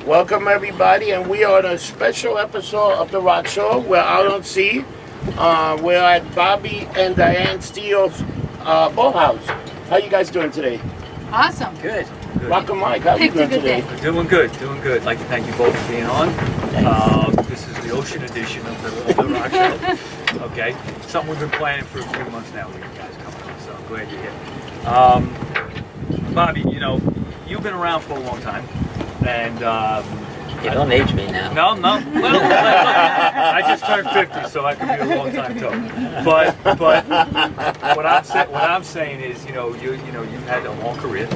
Welcome everybody, and we are on a special episode of the Rockshow. We're out on sea. We're at Bobby and Diana Steele's boathouse. How you guys doing today? Awesome. Good. Rock and Mike, how you doing today? Doing good. I'd like to thank you both for being on. This is the ocean edition of the Rock Show. Okay, something we've been planning for a few months now with you guys coming on, so I'm glad you're here. Bobby, you know, you've been around for a long time, and don't age me now. No. Well, I just turned 50, so I could be a long time too. But what I'm saying is, you've had a long career,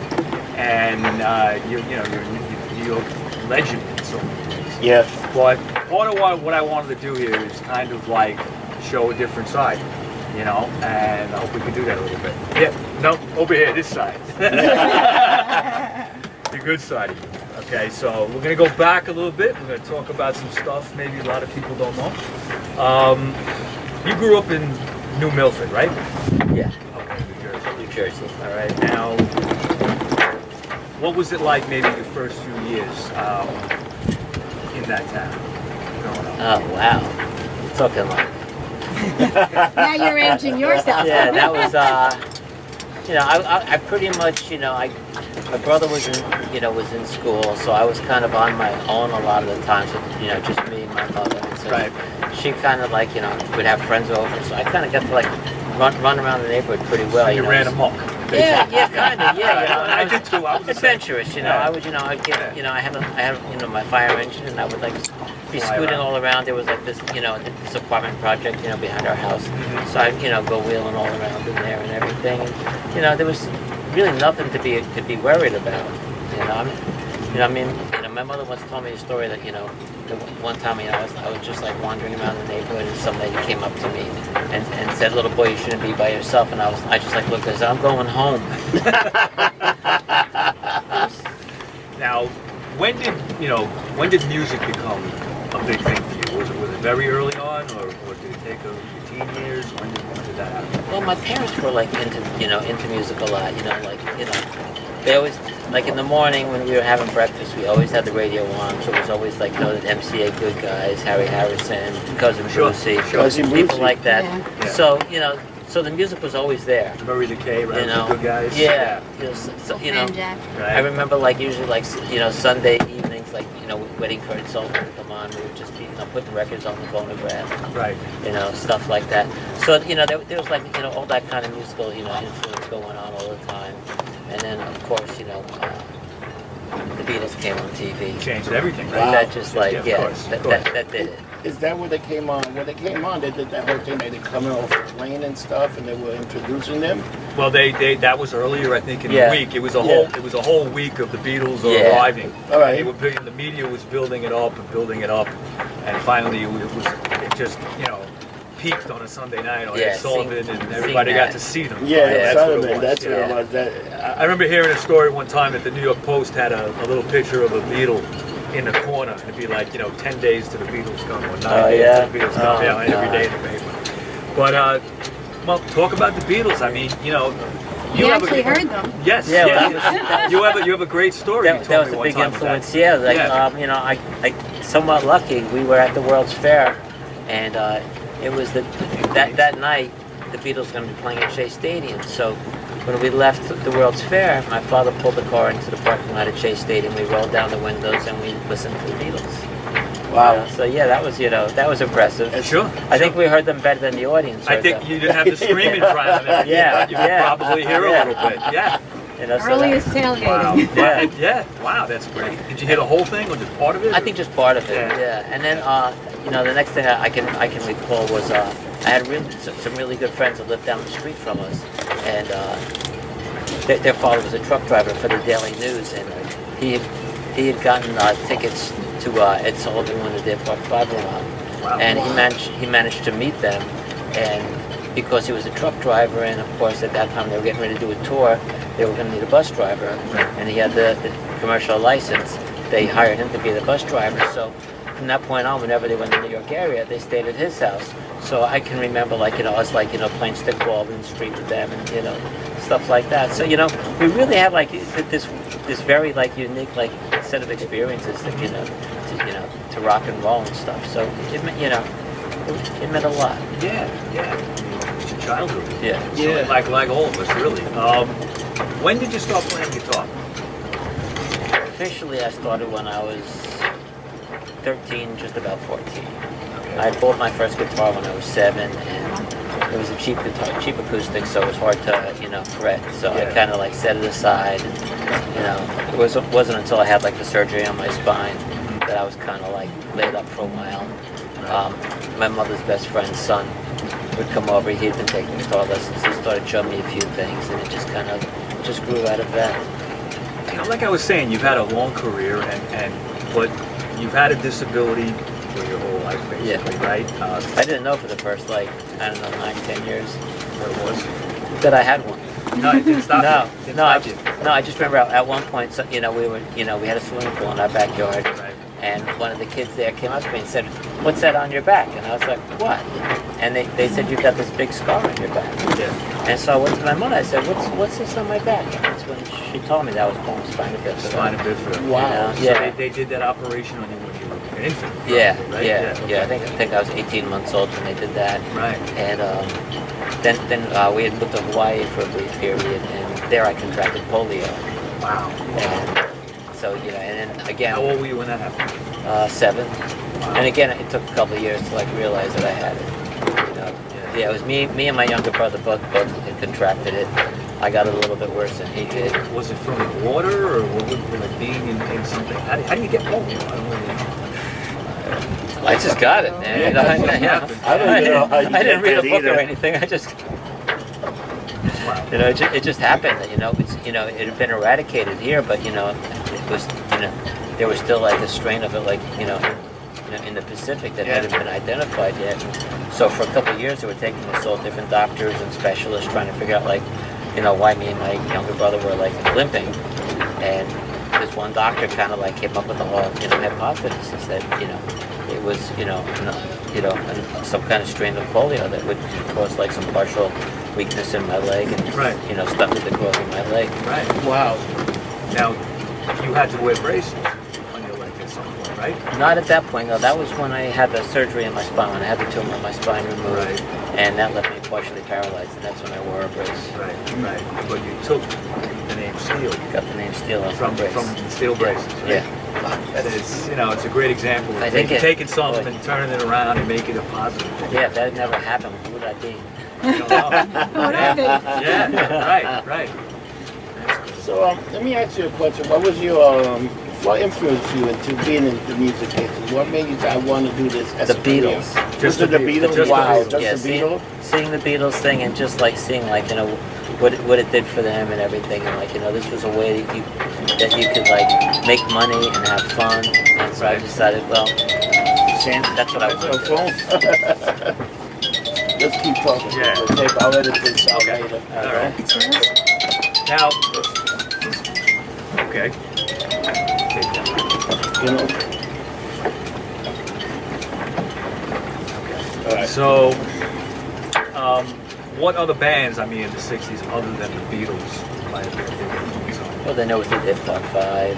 and you're a legend in so many ways. Yeah. But part of what I wanted to do here is kind of like show a different side, and I hope we can do that a little bit. Yeah. No, over here, this side. The good side of you. Okay, so we're going to go back a little bit. We're going to talk about some stuff maybe a lot of people don't know. You grew up in New Milford, right? Yeah. Okay, New Jersey. All right, now, what was it like maybe the first few years in that town growing up? Oh, wow. You're talking like... Now you're aging yourself. Yeah, that was, I pretty much, my brother was in school, so I was kind of on my own a lot of the time. So, just me and my mother. And so Right. she kind of like, would have friends over. So I kind of got to like run around the neighborhood pretty well. So you ran amok. Yeah, kind of. Yeah, I did too. I was adventurous. Yeah. I would, I'd get, I had my fire engine, and I would like be Fly scooting around. all around. There was like this, this apartment project, behind our house. Mm-hmm. So I'd, go wheeling all around in there and everything. And, there was really nothing to be worried about. My mother once told me a story that, that one time, I was just like wandering around the neighborhood, and some lady came up to me and said, "Little boy, you shouldn't be by yourself." And I just like looked at her and said, "I'm going home." Now, when did music become a big thing for you? Was it very early on, or did it take your teen years? When did that happen? Well, my parents were like into music a lot. They always, like in the morning when we were having breakfast, we always had the radio on. So it was always like, the MCA Good Guys, Harry Harrison, Cousin Brucey, people like that. Yeah. So, so the music was always there. Murray the K, right? The Good Guys. Yeah. Jack. Right. I remember like usually like, Sunday evenings, like, waiting for it to come on. We would just be, putting records on the phonograph. Right. Stuff like that. So, there was like, all that kind of musical, influence going on all the time. And then, of course, the Beatles came on TV. Changed everything, right? Wow. That just like, of course. that did it. Is that where they came on? When they came on, they did that whole thing. They coming off the plane and stuff, and they were introducing them. Well, that was earlier, I think, in the week. It was a whole week of the Beatles arriving. All right. The media was building it up, and finally it just peaked on a Sunday night on Ed Sullivan, and everybody got to see them. Yeah, that's what Sullivan. That's what it was. was. I remember hearing a story one time that the New York Post had a little picture of a Beatle in the corner. It'd be like, 10 days to the Beatles come, or 9 days to the Beatles come, every day in the paper. But, well, talk about the Beatles. I mean, You actually heard them. Yes. Yeah, Yeah. You have a great story. That was a big influence. I somewhat lucky. We were at the World's Fair, and it was that night the Beatles were going to be playing at Shea Stadium. So when we left the World's Fair, my father pulled the car into the parking lot at Shea Stadium. We rolled down the windows and we listened to the Beatles. Wow. So that was impressive. Sure. I think we heard them better than the audience. I think you didn't have the screaming crowd and everything, but you could probably hear a little bit. Yeah. Earliest tailgating. Wow. Yeah. Wow, that's great. Did you hear the whole thing, or just part of it? I think just part of it. Yeah. Yeah. And then the next thing I can recall was I had some really good friends that lived down the street from us, and their father was a truck driver for the Daily News, and he had gotten tickets to Ed Sullivan when the Deer Park 5 went on. Wow. And he managed to meet them, and because he was a truck driver, and of course at that time they were getting ready to do a tour, they were going to need a bus driver, and he had the commercial license. They hired him to be the bus driver. So from that point on, whenever they went to the New York area, they stayed at his house. So I can remember, us playing stickball in the street with them, and stuff like that. So we really have this very unique set of experiences that to rock and roll and stuff. So it meant it meant a lot. Yeah. It's your childhood. Yeah. So like all of us, really. When did you start playing guitar? Officially, I started when I was 13, just about 14. I bought my first guitar when I was 7, and it was a cheap guitar, cheap acoustic, so it was hard to, fret. So I kind of like set it aside. And, it wasn't until I had like the surgery on my spine that I was kind of like laid up for a while. My mother's best friend's son would come over. He'd been taking guitar lessons. He started showing me a few things, and it just kind of just grew out of that. Like I was saying, you've had a long career, but you've had a disability for your whole life, basically, right? I didn't know for the first 9, 10 years What it was? that I had one. No, it didn't stop you. I just remember at one point, so, we had a swimming pool in our backyard, Right. and one of the kids there came up to me and said, "What's that on your back?" And I was like, "What?" And they said, "You've got this big scar on your back." Yeah. And so I went to my mother. I said, "What's this on my back?" And that's when she told me that was bone spina bifida. Spina bifida. Wow. So Yeah. they did that operation on you when you were an infant. Yeah, Right? yeah. I think I was 18 months old when they did that. Right. And then we had moved to Hawaii for a brief period, and there I contracted polio. Wow. And so and then again, How old were you when that happened? 7. And again, it took a couple of years to realize that I had it. Yeah, it was me and my younger brother both had contracted it. I got it a little bit worse than he did. Was it from water or what would being in something? How do you get polio? I don't really know. I just got it, man. I don't even know how you I didn't get read a that book either. or anything. I just, Wow. it just happened. It had been eradicated here, but it was, there was still like a strain of it, in the Pacific that hadn't been identified yet. So for a couple of years, they were taking us all different doctors and specialists trying to figure out why me and my younger brother were limping. And this one doctor kind of came up with the whole hypothesis that it was some kind of strain of polio that would cause some partial weakness in my leg and stuff that causing my leg. Right. Wow. Now, you had to wear braces on your leg at some point, right? Not at that point, though. That was when I had the surgery in my spine, when I had the tumor in my spine removed, Right. and that left me partially paralyzed, and that's when I wore a brace. Right. But you took the name Steele Got the name Steele off from my brace. the steel braces, right? Yeah. It's it's a great example of I think taking something and turning it around and making it a positive thing. Yeah, if that had never happened, who would I be? You don't know. What would I be? Yeah, right. So let me ask you a question. What was your what influenced you into being in the music business? What made you say I want to do this as The a career? Beatles. Just the Beatles? Just the Wow, Beatles. just Yeah, the Beatles? seeing the Beatles thing and just seeing what it did for them and everything, and this was a way that you could make money and have fun, and so I decided, well, Sam, that's what I that's wanted your to do. phone. Let's keep talking. Yeah. I'll edit this out Okay. later. All right. It's yours? Now, okay. Take that. You know? All right. So, what other bands, in the 60s, other than the Beatles, might have been a big influence on you? Well, they know what they did, Part 5.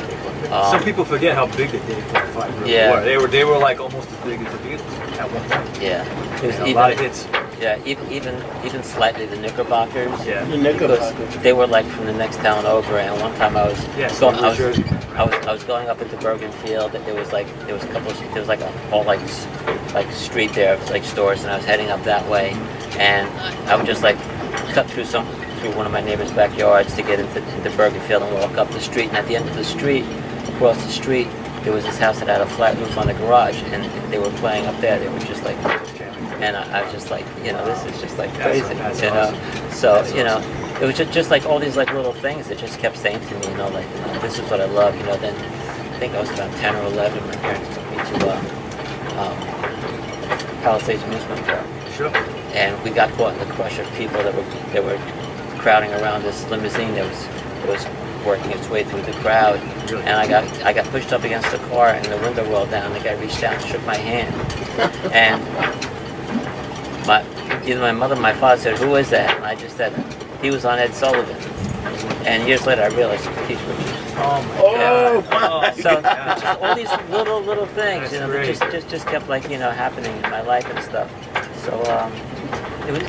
Some people forget how big the Dave Clark Five really were. They were almost as big as the Beatles at one point. Yeah. It was And a lot of hits. Yeah, even slightly the Knickerbockers. Yeah. The Because Knickerbockers. they were from the next town over, and one time I was New Jersey. I was going up into Bergen Field, and there was a couple of, there was a whole street there of stores, and I was heading up that way, and I would just cut through one of my neighbor's backyards to get into Bergen Field and walk up the street, and at the end of the street, across the street, there was this house that had a flat roof on the garage, and they were playing up there. They were just and I was just this is just crazy, That's you know. awesome. So That's awesome. it was just all these little things that just kept saying to me, this is what I love, Then I think I was about 10 or 11. My parents took me to Palisades Amusement Park, Sure. and we got caught in the crush of people that were crowding around this limousine that was working its way through the crowd, Really? and I got pushed up against the car, and the window rolled down. The guy reached out and shook my hand, and either my mother or my father said, "Who is that?" And I just said, "He was on Ed Sullivan." And years later, I realized he was Keith Richards. Oh my Oh, God. my So God. just all these little things, That's you know, great. that just kept like, you know, happening in my life and stuff. So it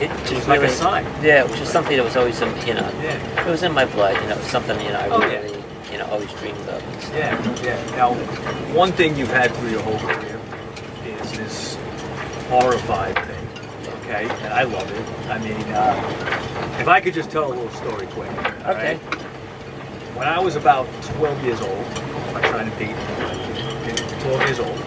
It just was like really, a sign. yeah, which is something that was always, you know, Yeah. it was in my blood, you know, it was something, you know, I Oh, yeah. really, you know, always dreamed of. And stuff. Yeah. Now, one thing you've had through your whole career is this horrified thing, okay? And I love it. I mean, if I could just tell a little story quick. all Okay. right? When I was about 12 years old, I'm trying to date 12 years old,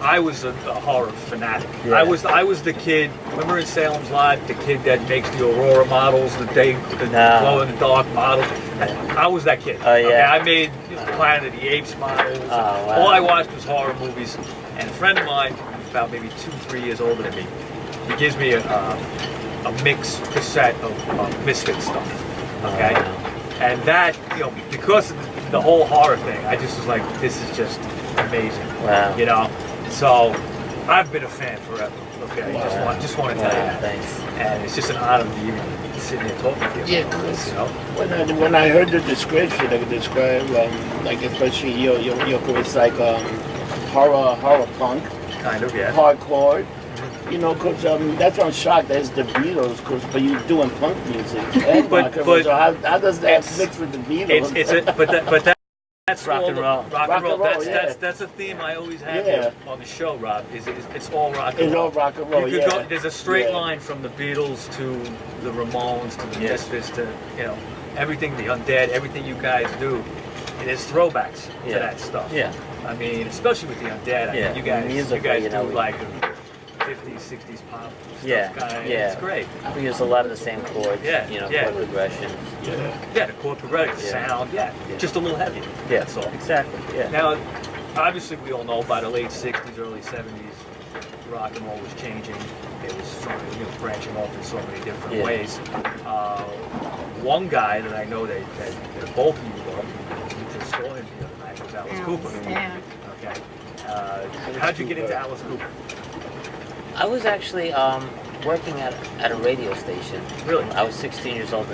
I was a horror fanatic. Yeah. I was the kid. Remember in Salem's Lot, the kid that makes the Aurora models, the No. glow in the dark models. I was that kid. Oh, yeah. Okay, I made Planet of the Apes models. Oh, wow. All I watched was horror movies. And a friend of mine, about maybe 2-3 years older than me, he gives me a mix cassette of Misfit stuff. Okay, Oh, wow. and that, you know, because of the whole horror thing, I just was like, this is just amazing. Wow. You know, so I've been a fan forever. Okay, Wow. just want to tell you Wow, that. thanks. And it's just an honor to be even sitting here talking to you. Yeah, about this, you know. when I heard the description, I could describe like especially your career, it's like horror punk, Kind of, yeah. hardcore. You know, cause that's why I'm shocked. That's the Beatles, but you're doing punk music and But- rock and roll. but So how does that it's- mix with the Beatles? That's Rock all and the- roll. Rock Rock and roll. and roll, That's yeah. that's a theme I always have Yeah. here on the show, Rob. It's all rock and It's roll. all rock and roll. You could Yeah. go. There's a straight Yeah. line from the Beatles to the Ramones to the Yeah. Misfits to, you know, everything, the Undead, everything you guys do. It is throwbacks Yeah. to that stuff. Yeah. I mean, especially with the Undead. I Yeah. mean, you guys Musically, you know, do we- like a 50s, 60s pop stuff. Yeah, Kinda, yeah. It's great. We use a lot of the same chords, Yeah, you know, yeah. chord progression. Yeah, the chord progression, the Yeah. sound. Yeah, Yeah. just a little heavier. Yeah, That's all. exactly. Yeah. Now, obviously, we all know by the late 60s, early 70s, rock and roll was changing. It was sort of, you know, branching off in so many different Yeah. ways. One guy that I know that both of you love, you just saw him the other night, was Alice Cooper. Yeah. Okay. How'd you get into Alice Cooper? I was actually working at a radio station. Really? I was 16 years old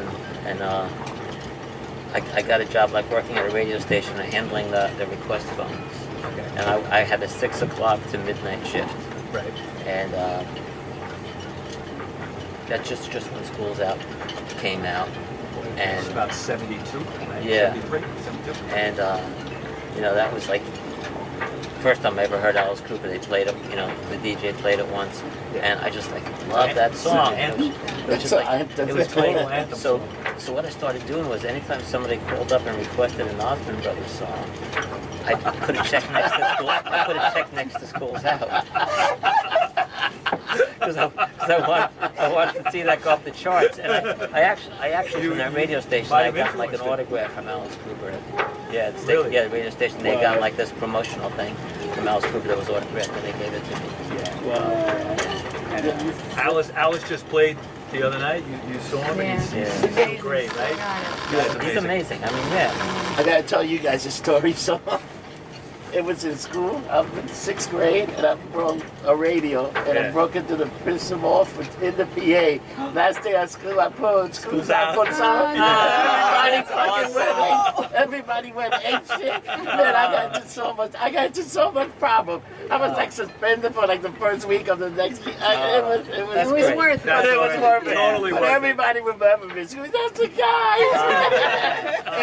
and I got a job like working at a radio station and handling the request phones. Okay. And I had a 6 o'clock to midnight shift. Right. And that's just when School's Out came out. It's And about 72, right? Yeah. 73, 72. and you know, that was like first time I ever heard Alice Cooper. They played it, you know, the DJ played it once, Yeah. and I just like loved that song. It's an It was just like it was total total. anthem So song. what I started doing was anytime somebody called up and requested an Osmond Brothers song, I put a check next to school. I put a check next to School's Out. Because I wanted to see that go off the charts, and I actually from that radio station might I have got like an influenced it. autograph from Alice Cooper. Yeah, Really? yeah, the radio station they Wow. got like this promotional thing from Alice Cooper that was autographed, and they gave it to me. Yeah. Wow. And Alice just played the other night. You saw him, and he's Yeah. so great, right? Got He's amazing. I mean, yeah. I gotta tell you guys a story. So it was in school. I'm in 6th grade, and I broke a radio, and I Yeah. broke into the principal office in the PA. Last day of school, I put "School's Out" for song. Everybody fucking went. Everybody went ape shit. Man, I got into so much problem. I was like suspended for like the first week of the next week. It was It was great. worth it. But it was worth it. Totally But worth it. everybody remembered me. School, that's the guy.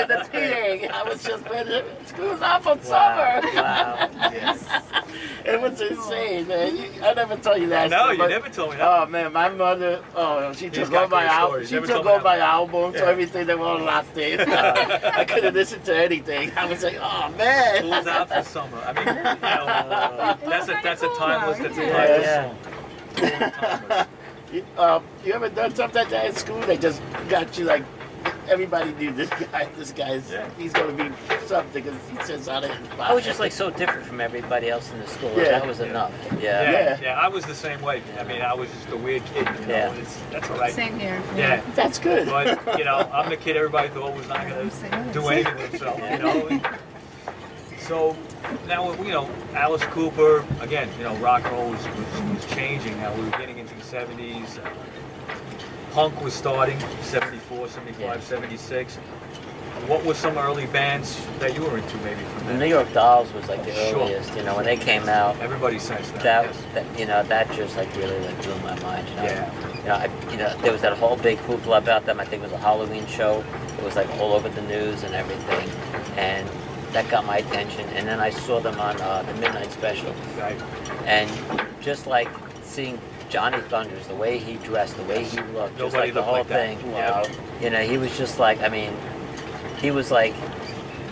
In the PA, I was just "School's Out for summer." Wow. Yes. It was insane, man. I never told you that. No, story, you but- never told me that. Oh man, my mother. Oh, she took got all my great albums. stories. She Never took told me all that my one. albums, so Yeah. everything that was lost in. I couldn't listen to anything. I was like, oh man. School's Out for summer. I mean, you know, that's a timeless. That's a Yeah. timeless Yeah. song. Totally timeless. You ever done something like that in school? They just got you like. Everybody knew this guy. This guy's. Yeah. He's gonna be something because he says out of his I was just like so different from everybody else in the school. Yeah. That was enough. Yeah. Yeah, yeah, I was the same way. I mean, I was just a weird kid, you know. Yeah. And that's all right. Same here. Yeah. That's good. But, you know, I'm the kid everybody thought was not going to do anything with himself, you know. And so now, you know, Alice Cooper, again, you know, rock and roll was changing. Now we were getting into the 70s. punk was starting, 74, 75, Yeah. 76. What were some early bands that you were into maybe from The then? New York Dolls was like the Sure. earliest, you know, when they came out. Everybody sensed that. That, yes. that you know, that just like really like blew my mind. You know, Yeah. there was that whole big hoopla about them. I think it was a Halloween show. It was like all over the news and everything, and that got my attention. And then I saw them on the Midnight Special, Right. and just like seeing Johnny Thunders, the way he dressed, the way he looked, just Nobody like the looked whole like that. thing. Yeah. You know, he was just like, I mean, he was like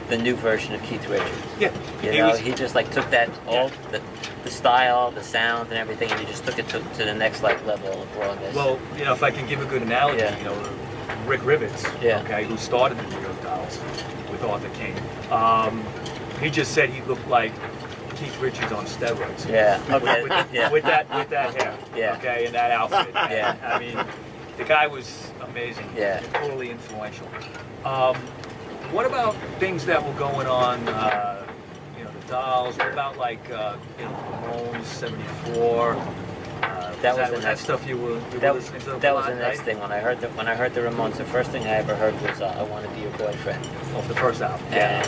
the new version of Keith Richards. Yeah. You He know, was- he just like took that all the style, the sound, and everything, and he just took it to the next like level of rawness. Well, you know, if I can give a good analogy, Yeah. you know, Rick Rivets, Yeah. okay, who started the New York Dolls with Arthur King, he just said he looked like Keith Richards on steroids. Yeah. Okay. With, Yeah. with that hair. Yeah. Okay, and that outfit. Yeah. I mean, the guy was amazing. Yeah. Totally influential. What about things that were going on? You know, the Dolls. What about like you know, Ramones, '74? That was the that next- stuff you were That, listening to? that a was the lot, next right? thing when I heard the Ramones. The first thing I ever heard was "I Want to Be Your Boyfriend," Off the first album. and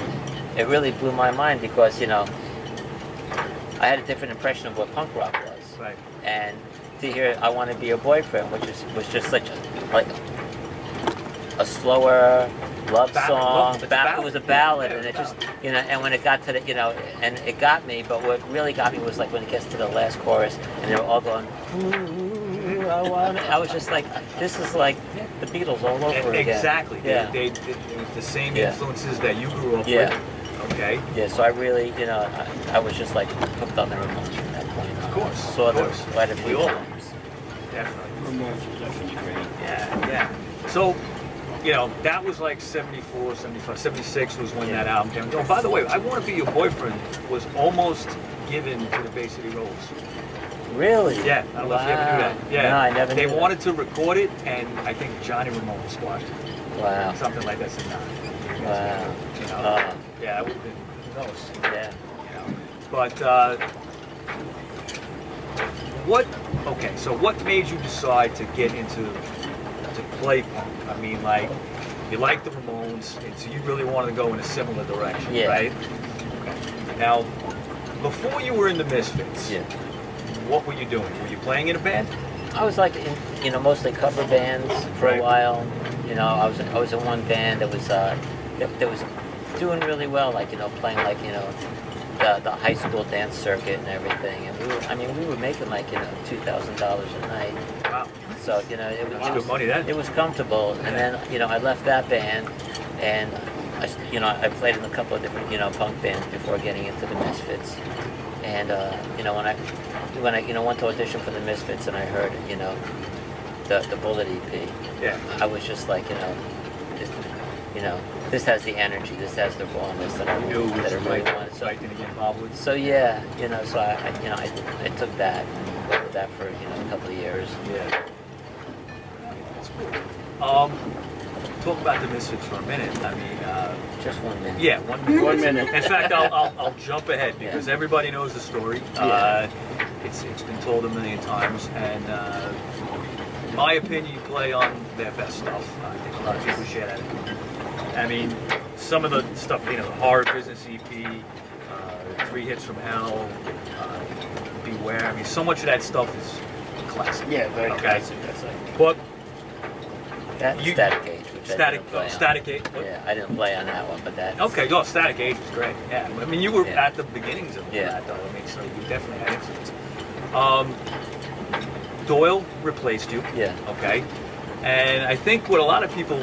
it really blew my mind because, you know, I had a different impression of what punk rock was, Right. and to hear "I Want to Be Your Boyfriend," which was just such a slower love song. It's a ballad. It was a ballad, Yeah, and it it's a just, you know, and when it got to the, you know, and it got me. But what really got me was like when it gets to the last chorus, and they were all going, "Ooh, I want it." I was just like, this is like the Beatles all over again. Exactly. Yeah. They it was the same Yeah. influences that you grew up Yeah. with. Okay. Yeah. So I really, you know, I was just like hooked on the Ramones from that point on. Of course. Saw of them course. quite a We few all- times. Definitely. Ramones were definitely great. Yeah. Yeah. So, you know, that was like 74, 75, 76 was when Yeah. that album came. Oh, by the way, I Want to Be Your Boyfriend was almost given to the Bay City Rollers. Really? Yeah, I don't know if you ever knew that. Yeah, No, I never They knew that. wanted to record it, and I think Johnny Ramone squashed it. Wow. Something like that. Said, nah. Wow. You know, yeah, that would have been, who knows? Yeah. You know. But so what made you decide to get into to play punk? I mean, like, you like the Ramones, and so you really wanted to go in a similar direction, Yeah. right? Okay. Now, before you were in the Misfits, Yeah. what were you doing? Were you playing in a band? I was like in, you know, mostly cover bands for Right. a while. You know, I was in one band that was that was doing really well, like, you know, playing like, you know, the high school dance circuit and everything. And we were making like, you know, $2,000 a night. Wow, So, you know, it that's was good money then. it was comfortable. And then, you know, I left that band, and I played in a couple of different, you know, punk bands before getting into the Misfits. And you know, when I you know, went to audition for the Misfits, and I heard, you know, the Bullet EP, Yeah. I was just like, you know, this has the energy, this has the rawness that I You knew it that was I the really right, wanted. So, right thing to get involved with. so yeah, you know, so I took that and went with that for, you know, a couple of years. Yeah. That's cool. Talk about the Misfits for a minute. I mean, Just 1 minute. yeah, 1 minute. 1 minute. In fact, I'll jump ahead Yeah. because everybody knows the story. Yeah. It's been told a million times, and in my opinion, you play on their best stuff. I think a lot of people share that. I mean, some of the stuff, you know, the Horror Business EP, 3 Hits from Hell, Beware. I mean, so much of that stuff is classic. Yeah, very Okay. classic. That's like. But That You- Static Age, which I Static, didn't play on. Static Age. what? Yeah, I didn't play on that one, but that. Okay, oh, Static Age was great. Yeah, I mean, you were Yeah. at the beginnings of Yeah. that, though. I mean, so you definitely had influence. Doyle replaced you. Yeah. Okay, and I think what a lot of people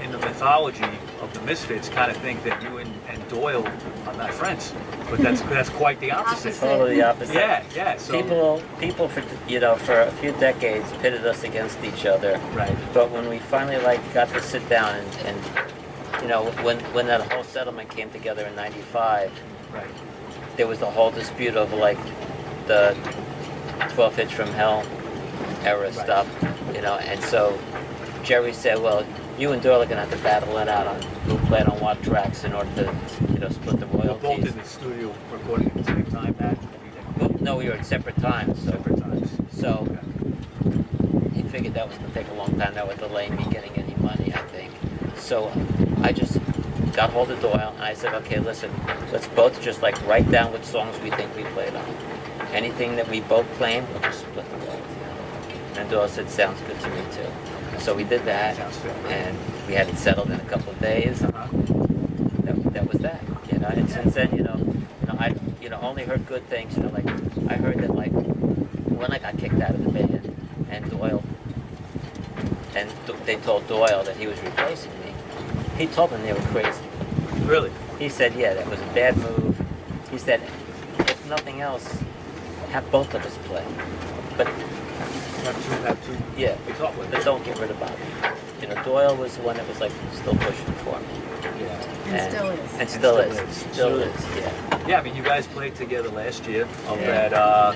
in the mythology of the Misfits kind of think that you and Doyle are not friends, but that's quite the opposite. Opposite. Totally the opposite. Yeah, yeah. So People for, you know, for a few decades pitted us against each other. right, But when we finally like got to sit down and you know, when that whole settlement came together in '95, right, there was the whole dispute of like the 12 Hits from Hell era stuff, you know, and so Jerry said, well, you and Doyle are gonna have to battle it out on who played on what tracks in order to, you know, split the we're both royalties. in the studio recording at the same time. That Well, no, we were at separate times, so separate times. so Okay. figured that was going to take a long time. That would delay me getting any money, I think. So I just got hold of Doyle and I said, okay, listen, let's both just like write down what songs we think we played on. Anything that we both claim, we'll just split the royalty. And Doyle said, sounds good to me too. So we did that, Sounds fair. and we had it settled in a couple of days. That was that. You know, and since then, I only heard good things. You know, like I heard that like when I got kicked out of the band, and Doyle, and they told Doyle that he was replacing me. He told them they were crazy. Really? He said, yeah, that was a bad move. He said, if nothing else, have both of us play. But Have two. yeah, We talked with but don't get rid of Bobby. You know, Doyle was the one that was like still pushing for me. Yeah. And still is. And still And is. still Still is. is, yeah. Yeah, I mean, you guys played together last year up Yeah.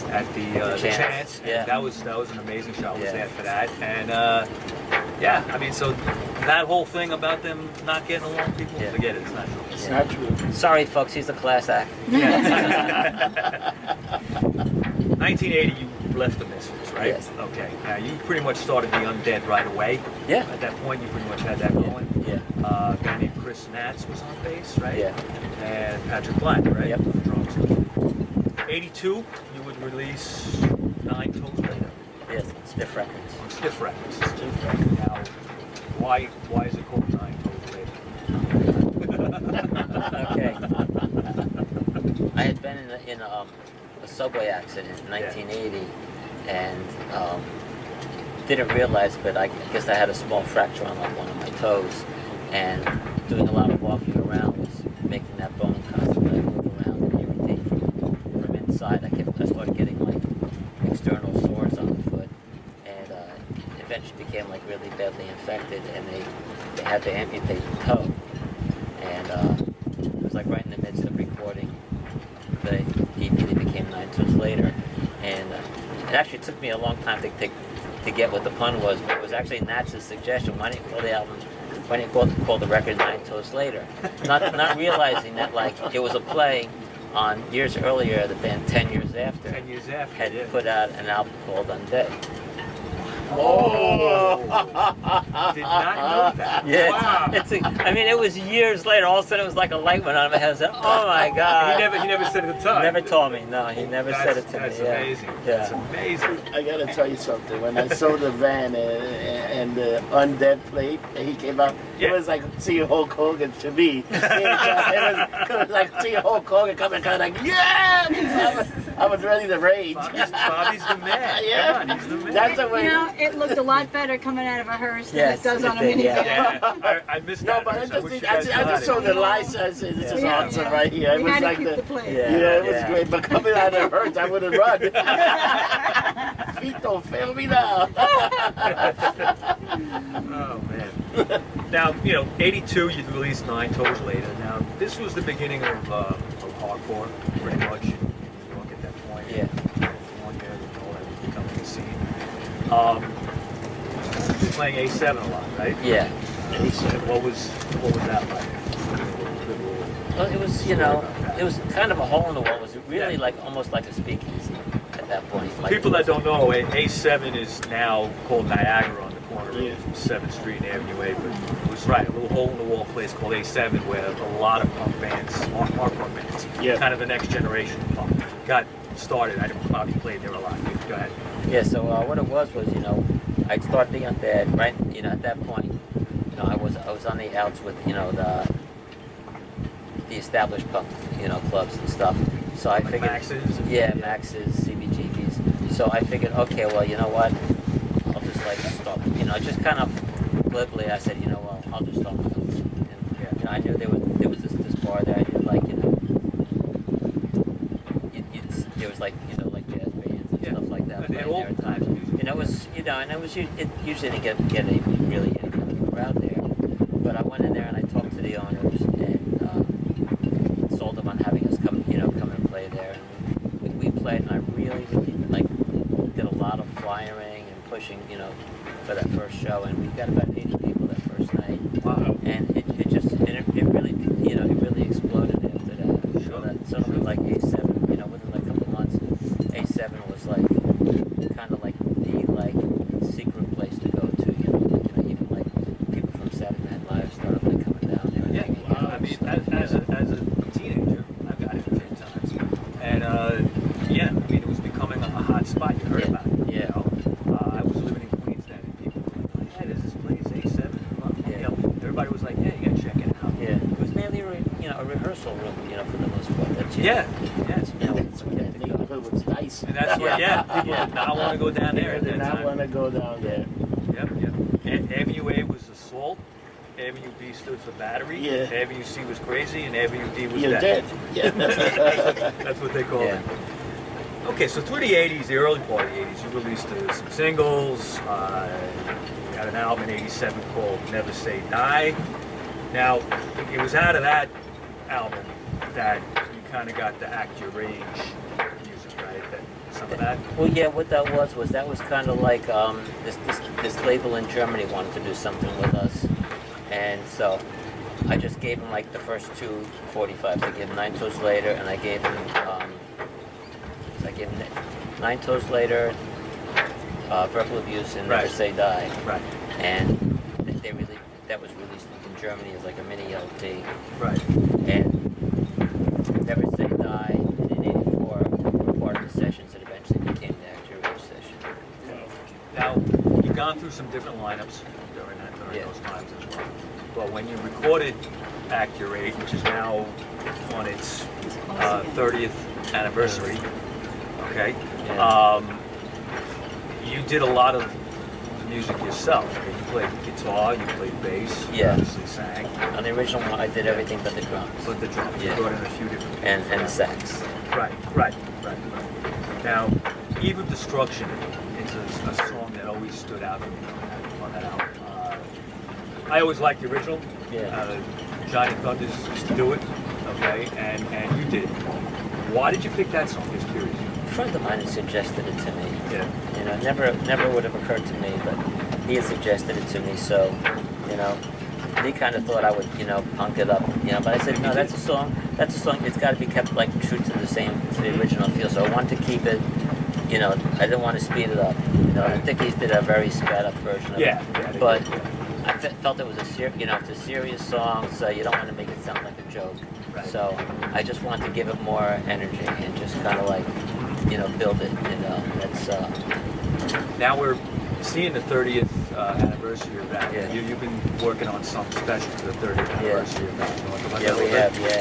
at the Chance. Chance. And Yeah. that was an amazing show. I was Yeah. there for that. And yeah, I mean, so that whole thing about them not getting along, people Yeah. forget it. It's not true. It's not true. Sorry, folks, he's a class act. Yeah. 1980, you left the Misfits, right? Yes. Okay. Now you pretty much started the Undead right away. Yeah. At that point, you pretty much had that going. Yeah. A guy named Chris Natz was on bass, right? Yeah. And Patrick Black, right? Yep. On drums. 82, you would release 9 Toes Later Yes, Stiff Records. on Stiff Records. Now, why is it called 9 Toes Later? Okay. I had been in a subway accident in 1980 and didn't realize, but I guess I had a small fracture on like one of my toes, and doing a lot of walking around was making that bone constantly move around and irritate from inside. I started getting like external sores on the foot, and eventually became like really badly infected, and they had to amputate the toe. And it was like right in the midst of recording the EP that became 9 Toes Later, and it actually took me a long time to get what the pun was, but it was actually Natz's suggestion. Why didn't you call the album? Why didn't you call the record 9 Toes Later? Not realizing that like it was a play on years earlier, the band 10 years after 10 years after. had yeah. put out an album called Undead. Oh! Did not know that. Yeah, Wow. I mean, it was years later. All of a sudden, it was like a light went on in my head. I said, "Oh my God!" He never said it at the time. Never told me. No, he never said it to That's me. Yeah. amazing. Yeah. That's amazing. I gotta tell you something. When I saw the van and the Undead played, and he came out, Yeah. it was like seeing Hulk Hogan to me. It was like seeing Hulk Hogan coming, kind of like, yeah! I was ready to rage. Bobby's the man. Yeah. Come on, he's the man. That's the You way. know, it looked a lot better coming out of a hearse than Yes, it does on a it did, minivan. Yeah, I missed No, that. but I wish just, you guys I had just it. saw the lights. I said, this is Yeah. awesome right here. It We was had to like keep the the. play. Yeah, it was Yeah. great. But coming out of the hurts, I would have run. Feet don't fail me now. Oh man. Now, 82, you released 9 Toes Later. Now, this was the beginning of hardcore, pretty much in New York at that point. Yeah. California, all that was becoming the scene. You're playing A7 a lot, right? Yeah. And what was that like? Well, it was, it was kind of a hole in the wall. It was really like almost like a speakeasy at that point. For Like, people that don't know, A7 is now called Niagara on the corner of 7th Street and Avenue A, but it was right, a little hole-in-the-wall place called A7 where a lot of punk bands, hardcore bands, Yeah. kind of the next generation of punk, got started. I didn't probably played there a lot. Go ahead. Yeah, so what it was, I'd start the Undead, right? At that point, I was on the outs with, the established punk, clubs and stuff. So I Like figured, Max's? yeah, Max's, CBGB's. So I figured, okay, well, you know what? I'll just like start, just kind of glibly. I said, well, I'll just start with those. And I knew there was this bar there. I knew like, there was like, like jazz bands and stuff like that And playing all there at times. kinds of music. And it was, and it usually didn't get a really any kind of crowd there. But I went in there and I talked to the owners and sold them on having us come and play there. And we played, and I really like did a lot of flyering and pushing, for that first show. And we got about 80 people that first night. Wow. And it really, it really exploded after that. So that suddenly like A7, within like a couple months, A7 was like kind of like the like secret as a teenager, I got it a few times, and yeah, I mean it was becoming a hot spot. You heard about it. Yeah. You know? I was living in Queens then, and people were like, "Yeah, there's this place, A7." Yeah. You know, everybody was like, "Yeah, you gotta check it out." Yeah, it was mainly a rehearsal room, for the most part. That's, Yeah, that's, That's when that neighborhood was nice. and that's what. Yeah, people did not want to go down there. People At did that not time. want to go down there. Yep. Avenue A was assault. Avenue B stood for battery. Yeah. Avenue C was crazy, and Avenue D was You're dead. dead. Yeah. That's what they called Yeah. it. Okay, so through the 80s, the early part of the 80s, you released some singles. You had an album in 87 called Never Say Die. Now, it was out of that album that you kind of got the Act Your Age music, right? Some of that? Well, yeah, what that was kind of like this label in Germany wanted to do something with us, and so I just gave him like the first two 45s. I gave him 9 Toes Later, and I gave him Nine Toes Later, Verbal Abuse, and Never Right. Say Die. Right, And that was released in Germany as like a mini LP. right. And Never Say Die, and in '84 were part of the sessions that eventually became the Act Your Age session. Now, you've gone through some different lineups during Yeah. those times as well. But when you recorded Act Your Age, which is now on its 30th anniversary, okay, Yeah. you did a lot of music yourself. I mean, you played guitar, you played bass, you Yeah. obviously sang, On the original one, I did everything but the drums but the drums. Yeah. You brought in a few different and people. the sax. Right. Now, Eve of Destruction is a song that always stood out for me on that album. I always liked the original. Yeah. Johnny Thunders used to do it, okay, and you did. Why did you pick that song? Just curious. A friend of mine had suggested it to me. Yeah. Never would have occurred to me, but he had suggested it to me. So, he kind of thought I would, punk it up, But I said, no, that's a song. It's got to be kept like true to the original feel. So I wanted to keep it. I didn't want to speed it up. I think he did a very sped up version of Yeah. it. But I felt it was it's a serious song, so you don't want to make it sound like a joke. Right. So I just wanted to give it more energy and just kind of like, build it. That's. Now we're seeing the 30th anniversary of that. Yeah. You've been working on something special for the 30th anniversary of that. You want to talk about Yeah, that a we little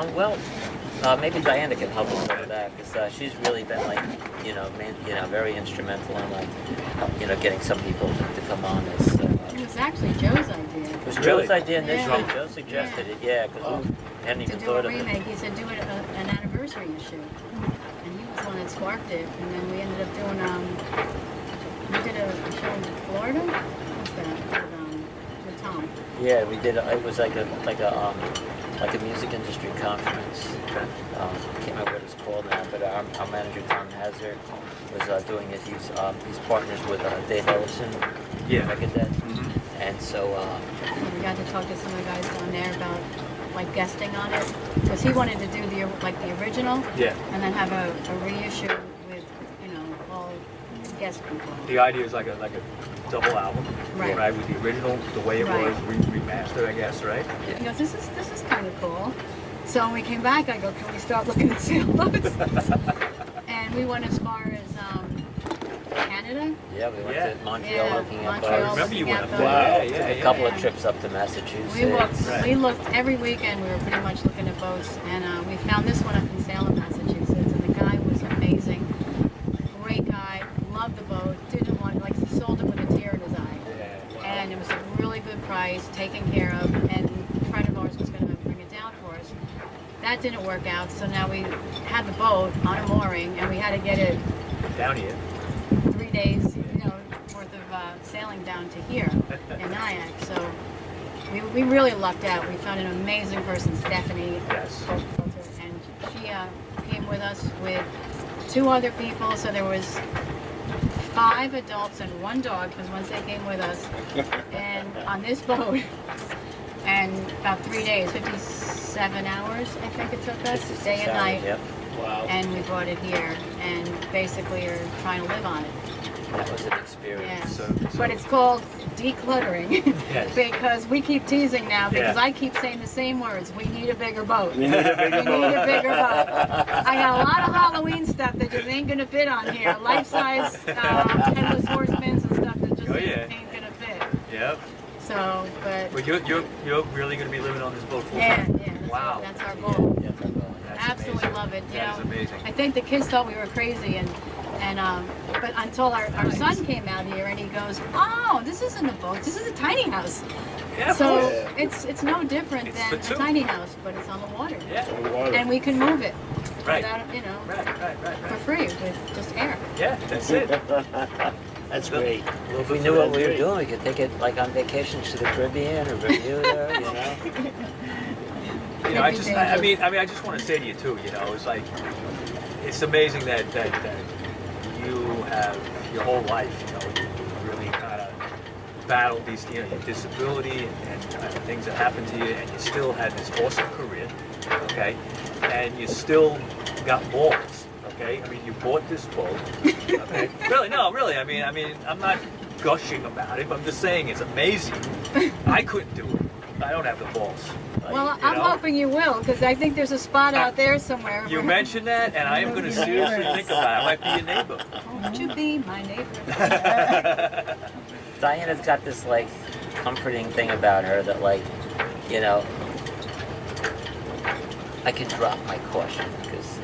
have. Well, maybe Diana can help us with that because she's really been like, very instrumental in like, getting some people to come on as. It was actually Joe's idea It was Really? Joe's idea initially. Yeah. Joe suggested it, yeah, because we hadn't to even do thought a of it. remake. He said do it an anniversary issue, and he was the one that sparked it. And then we ended up doing we did a show in Florida. What's that? With Tom. Yeah, we did. It was like a music industry conference. I can't remember what it's called now, but our manager Tom Hazard was doing it. He's partners with Dave Ellison, Yeah. Megadeth, Mhm. and so We got to talk to some of the guys down there about like guesting on it because he wanted to do the original Yeah. and then have a reissue with all guest people. The idea is like a double album, Right. With the original, the way it Right. was, remastered, I guess, right? He goes, this is kind of cool. So when we came back, I go, can we start looking at sailboats? And we went as far as Canada. yeah, we went Yeah. to Montreal Yeah, looking at Montreal. I remember you looking went at up the- there. Wow. Yeah, a couple of Yeah. trips up to Massachusetts. We looked every weekend. We were pretty much looking at boats, and we found this one up in Salem, Massachusetts. And the guy was amazing, great guy, loved the boat, didn't want he sold it with a tear in his eye. Yeah. Wow. And it was a really good price, taken care of, and a friend of ours was going to bring it down for us. That didn't work out, so now we had the boat on a mooring, and we had to get it Down here. 3 days, worth of sailing down to here in Nyack. So we really lucked out. We found an amazing person, Stephanie, Yes. and she came with us with 2 other people. So there was 5 adults and 1 dog because once they came with us, and on this boat, and about 3 days, 57 hours, I think it took us, 56 day and hours, night. Yep. Wow. And we brought it here, and basically are trying to live on it. That was an experience. Yeah. But it's called decluttering Yes. because we keep teasing now because Yeah. I keep saying the same words. We need a bigger boat. You need a bigger We need a bigger boat. I got a lot of Halloween stuff that just ain't gonna fit on here. Life-size headless horsemen and stuff that just Oh, yeah. ain't gonna fit. Yep. So, but Well, you're really going to be living on this boat full yeah, time. yeah. Wow. That's our goal. Yeah, that's our goal. That's Absolutely amazing. love it. You That know, is amazing. I think the kids thought we were crazy, and but until our son came out here and he goes, "Oh, this isn't a boat. This is a tiny house." Yeah, of So course. it's no different It's than for two. a tiny house, but it's on the water, Yeah. and we can move it Right. without, you know, Right. for free with just air. Yeah, that's it. That's great. If we knew what we were doing, we could take it like on vacation to the Caribbean or Bermuda, you know. You know, I just want to say to you too. You know, it's like it's amazing that you have your whole life. You know, you really kind of battled these, you know, your disability and things that happened to you, and you still had this awesome career. Okay, and you still got balls. Okay, I mean, you bought this boat. Okay, really, no, really. I mean, I'm not gushing about it, but I'm just saying it's amazing. I couldn't do it. I don't have the balls. Well, You I'm know? hoping you will, because I think there's a spot out there somewhere. You mentioned that, and I am going to seriously think about it. I might be your neighbor. Won't you be my neighbor? Diana's got this like comforting thing about her that like, you know, I can drop my caution because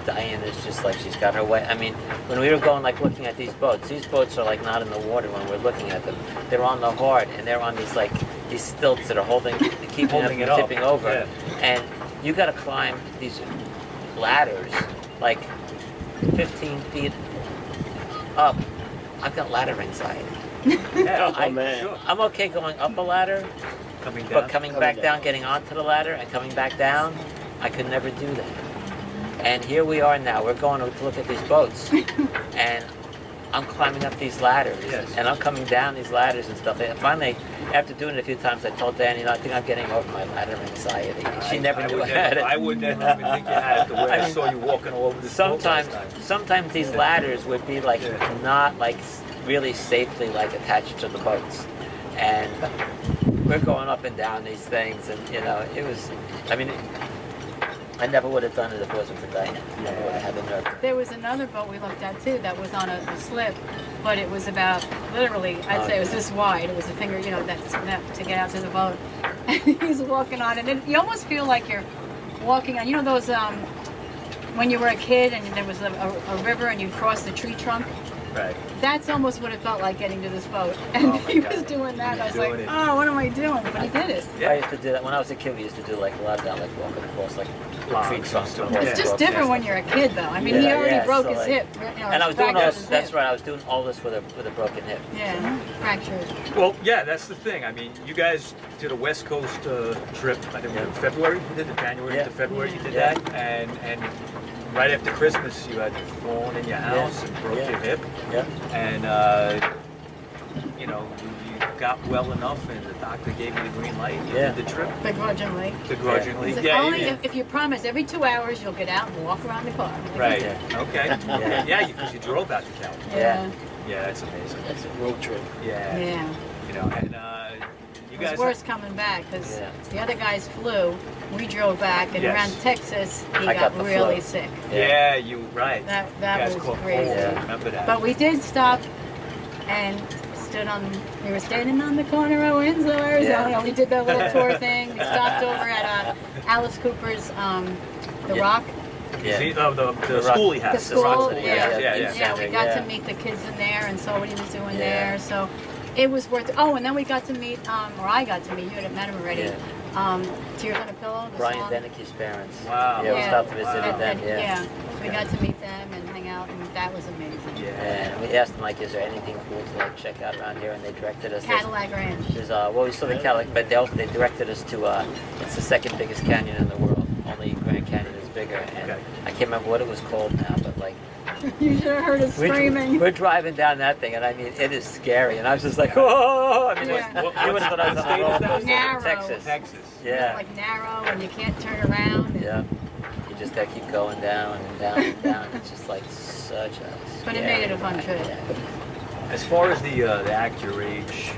Diana's just like she's got her way. I mean, when we were going like looking at these boats are like not in the water when we're looking at them. They're on the hard and they're on these like these stilts that are keeping Holding them it from up. tipping over. Yeah. And you got to climb these ladders like 15 feet up. I've got ladder anxiety. Yeah, Oh, man. Sure. I'm okay going up a ladder, Coming down. but coming back down, getting onto the ladder and coming back down, I could never do that. And here we are now. We're going to look at these boats, and I'm climbing up these ladders, Yes. and I'm coming down these ladders and stuff. And finally, after doing it a few times, I told Dan, you know, I think I'm getting over my ladder anxiety. She never knew I had it. I would never even think you had it the way I mean, saw you walking all over the boat last time. Sometimes these ladders would be like not like really safely like attached to the boats, and we're going up and down these things, and you know, it was. I mean, I never would have done it if it wasn't for Diane. I never would have had the nerve. There was another boat we looked at too that was on a slip, but it was about literally, I'd say it was this wide. It was a finger, you know, that to get out to the boat. And he's walking on it, and you almost feel like you're walking on. You know those when you were a kid and there was a river and you crossed the tree trunk. Right. That's almost what it felt like getting to this boat. And Oh my he God. was doing that. I was Doing like, it. oh, what am I doing? But he did it. Yeah. I used to do that when I was a kid. We used to do like a lot of that, like walking across like Logs tree and trunks. stuff. and Yeah. It's just walks, different yeah. when you're a kid, though. I mean, he Yeah, already yeah, broke so his like- hip. You know, And I was doing all fractured this. his That's hip. right. I was doing all this with a broken hip. Yeah, fractured. Well, yeah, that's the thing. I mean, you guys did a West Coast trip. I think in February. You did it January Yeah. to February. You did Yeah. that, and right after Christmas, you had fallen in your house and broke Yeah. your hip, Yeah. and you know, you got well enough, and the doctor gave you the green light. You Yeah. did the trip Begrudgingly. begrudgingly. He said, Yeah, only yeah. if you promise every 2 hours you'll get out and walk around the car. Right. Yeah. Okay. Yeah. Yeah, because you drove out to California. Yeah. Yeah, that's amazing. That's a road trip. Yeah. Yeah. You know, and you It was guys. worse coming back because Yeah. the other guys flew. We drove back, and Yes. around Texas, he I got got the really flu. sick. Yeah, you right. That You guys was caught crazy. cold. Yeah. Remember that? But we did stop and stood on. We were standing on the corner of Winslow, Arizona. Yeah. We did that little tour thing. We stopped over at Alice Cooper's The Yeah. Rock. Yeah. See, the The school he has. school, rock yeah. Yeah. Yeah, we got Yeah. to meet the kids in there and saw what he was doing Yeah. there. So it was worth it. Oh, and then we got to meet, or I got to meet, you hadn't met him already, Yeah. Tears on a Pillow, the Brian song. Denneke's parents. Wow. Yeah, we Yeah. stopped to visit Wow. them. Yeah. Yeah, we got to meet them and hang out, and that was amazing. Yeah. And we asked them like, is there anything cool to like check out around here? And they directed us. Cadillac Ranch. There's well, we saw the Cadillac, but they directed us to it's the second biggest canyon in the world. Only Grand Canyon is bigger, and Okay. I can't remember what it was called now, but like You should have heard us screaming. we're driving down that thing, and I mean it is scary, and I was just like, whoa! I mean, Yeah. you would have thought I was on a roller coaster. Narrow. Texas. Texas. Yeah. Like narrow, and you can't turn around. And, Yeah. You just gotta keep going down and down and down. It's just like such a. But it made it a fun scary trip. ride. Yeah. As far as the Act Your Age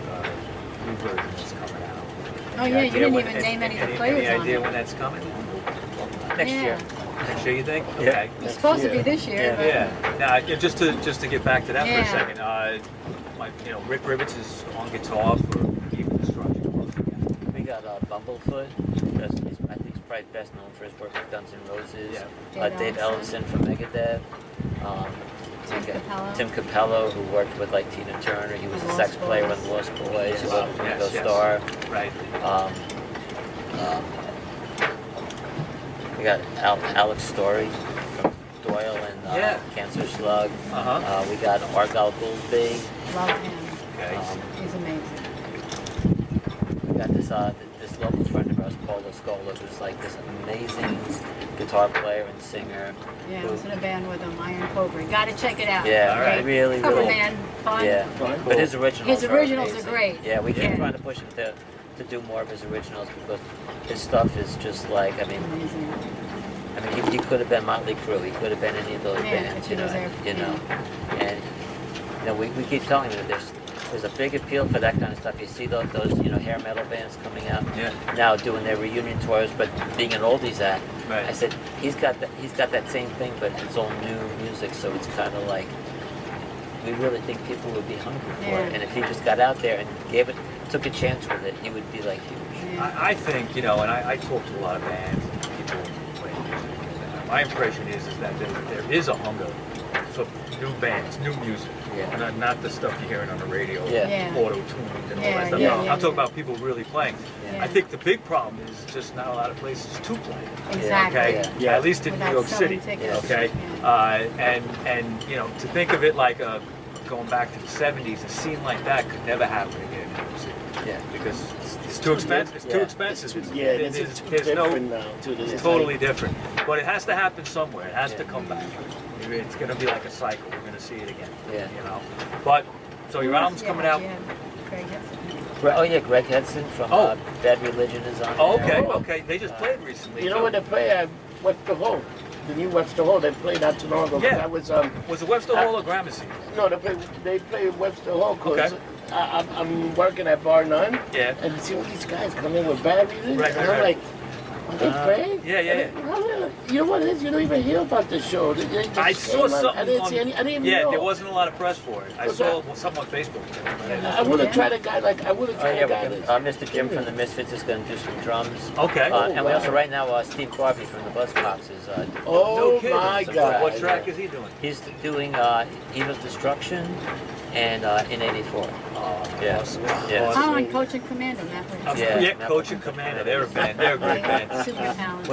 new version that's coming out. Oh any yeah, you idea didn't when- even name any of the Any players on idea it. when that's coming? Next Yeah. year. Next year, you think? Yeah. Okay. It's supposed to be this year, Yeah. but Yeah. Now, just to get back to that for Yeah. a second, Rick Rivets is on guitar for Even Destruction. We got Bumblefoot. I think he's probably best known for his work with Guns N' Roses. Yeah. Dave Ellison from Megadeth. Tim we got Capello. Tim Capello, who worked with like Tina Turner. He was The a sax Lost player Boys. with the Lost Boys. Wow. Ringo Yes, yes. Starr. Right. We got Alex Story from Doyle and Yeah. Cancer Slug. Uh-huh. We got Argyle Goolsby. love him. Okay. He's amazing. We got this local friend of ours, Paul Scola, who's like this amazing guitar player and singer. Yeah, I was in a band with him, Iron Cobra. Gotta check it out. Yeah, All right. really, Cover really. band, fun. Yeah, Fun. but his originals. His originals are amazing. great. Yeah, we keep Yeah. trying to push him to do more of his originals because his stuff is just like Amazing. he could have been Motley Crue. He could have been any of those Yeah, bands, but he was there, And we keep telling him that there's a big appeal for that kind of stuff. You see those hair metal bands coming out Yeah. now doing their reunion tours, but being an oldies act. Right. I said he's got that same thing, but it's all new music. So it's kind of like we really think people would be hungry for Yeah. it. And if he just got out there and took a chance with it, he would be like huge. Yeah. I think, and I talk to a lot of bands and people playing music. And my impression is that there is a hunger for new bands, new music. Yeah. Not the stuff you're hearing on the radio, Yeah. Yeah. auto-tuned and all Yeah, that stuff. yeah, No, yeah, I'm talking yeah. about people really playing. Yeah. I think the big problem is just not a lot of places to play. Exactly. Okay, Yeah. at least in Without New York selling City. tickets. Okay, Yeah. and to think of it like going back to the '70s, a scene like that could never happen again in New York City Yeah. because it's too expensive. It's too Yeah. expensive. It's too different now. Too. It's totally different. But it has to happen somewhere. It has to Yeah. come back. It's going to be like a cycle. We're going to see it again. Yeah. But so your Who else album's do you coming have? out. Yeah, Greg Hudson. Oh yeah, Greg Hudson from Oh. Bad Religion is on. Oh, there. okay, okay. They just played recently. You know too. what they play at Webster Hall? The new Webster Hall. They played not too long ago. Yeah. That was Was it Webster Hall or Gramercy? no. They play Webster Hall because Okay. I'm working at Bar None. Yeah. And you see all these guys come in with bad religion. Right, And right, I'm right. like, are they praying? Yeah, yeah, You know what it is? You don't even hear about this show. They just I saw came on- something I didn't on. see any. I didn't even yeah, know. there wasn't a lot of press for it. I Was saw something on Facebook. I would have tried a guy like I would have Oh tried yeah, a guy. we're gonna, Mr. Jim from the Misfits is going to do some drums. Okay. And we wow. also right now Steve Garvey from the Buzzcocks is. Oh No kidding. my So God! What track is he doing? He's doing Evil Destruction and in '84. Oh, Yeah. awesome. Yeah. Awesome. Oh, and Coach and Commando, that was Yeah. Coach and Commander. They're a band. They're a great band. super talented.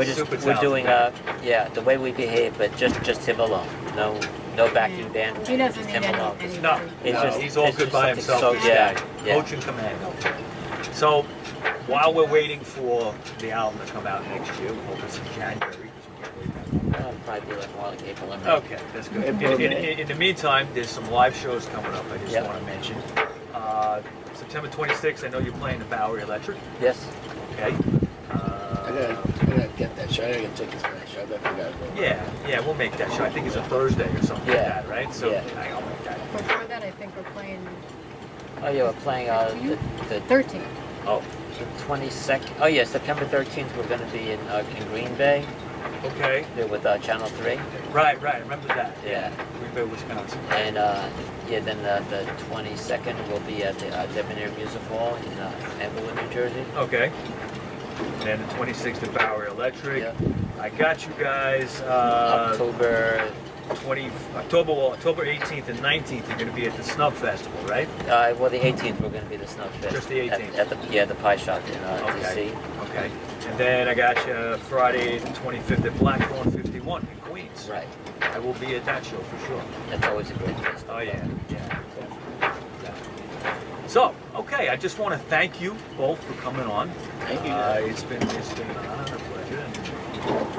We're doing The Way We Behave, but just him alone. No backing Yeah. band. He doesn't just need him any- alone. anybody. No, It's no, just- he's all it's good just by something himself. so- this yeah, guy. yeah. Coach and Commando. So, while we're waiting for the album to come out next year, we hope it's in January. 'cause we can't wait that long. Probably be like more like April or May. Okay, that's good. In the meantime, there's some live shows coming up. I just Yep. want to mention. September 26th, I know you're playing the Bowery Electric. Yes. Okay. I gotta get that show. I gotta take this show. I forgot. Yeah, we'll make that show. I think it's a Thursday or something Yeah. like that, right? So Yeah. I'll make that. Before that, I think we're playing Oh yeah, we're playing the 13. Oh, 22nd. Oh yeah, September 13th. We're going to be in Green Bay. okay. There with Channel 3. Right. Remember that. Yeah. Green Bay, Wisconsin. And then the 22nd will be at the Debonair Music Hall in Englewood, New Jersey. Okay. And then the 26th at Bowery Electric. Yep. I got you guys. October. October 18th and 19th. You're going to be at the Snub Festival, right? Well, the 18th we're going to be the Snub Fest. Just the 18th. At the Pie Shop in Okay. DC. Okay. And then I got you Friday the 25th at Blackthorn 51 in Queens. Right. I will be at that show for sure. That's always a great place. Oh yeah. So, okay, I just want to thank you both for coming on. Thank you. It's been an honor and a pleasure. And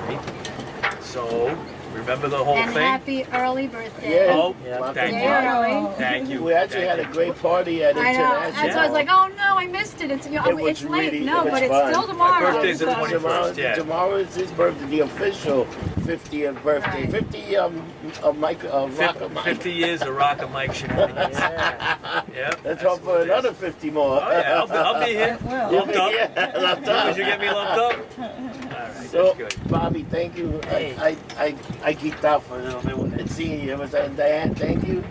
great. So, remember the whole And thing. happy early birthday. Oh, Yeah. thank Day you. early. Thank you. We actually had a great party at I know. International. That's why I was like, oh no, I missed it. It's It was it's late. really- No, it was but it's fun. still tomorrow. birthday's the so- 21st, yeah. Tomorrow is his birthday, the official 50th birthday. Right. 50 of Mike, Rocker Mike. 50 years of Rock and Mike shenanigans. Yeah. Yep. Let's that's hope for what it is. another 50 more. Oh yeah, I'll be here. Lumped up. Yeah, lumped Did up. you get me lumped up? All right, So, that's good. Bobby, thank you. Hey. I geeked out for a little bit when I seen you. It was Diane, thank you.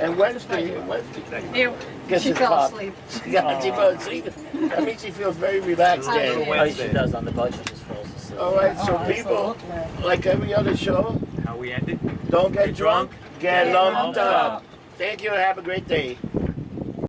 And Wednesday, Ew, Guess she it's fell Bob. asleep. yeah, she fell asleep. I mean, she feels very relaxed I there. did. Oh, she does on the boat. She just falls asleep. All right, so people, like every other show, How we ended? don't get drunk, get Get lumped lumped up. up. Thank you and have a great day.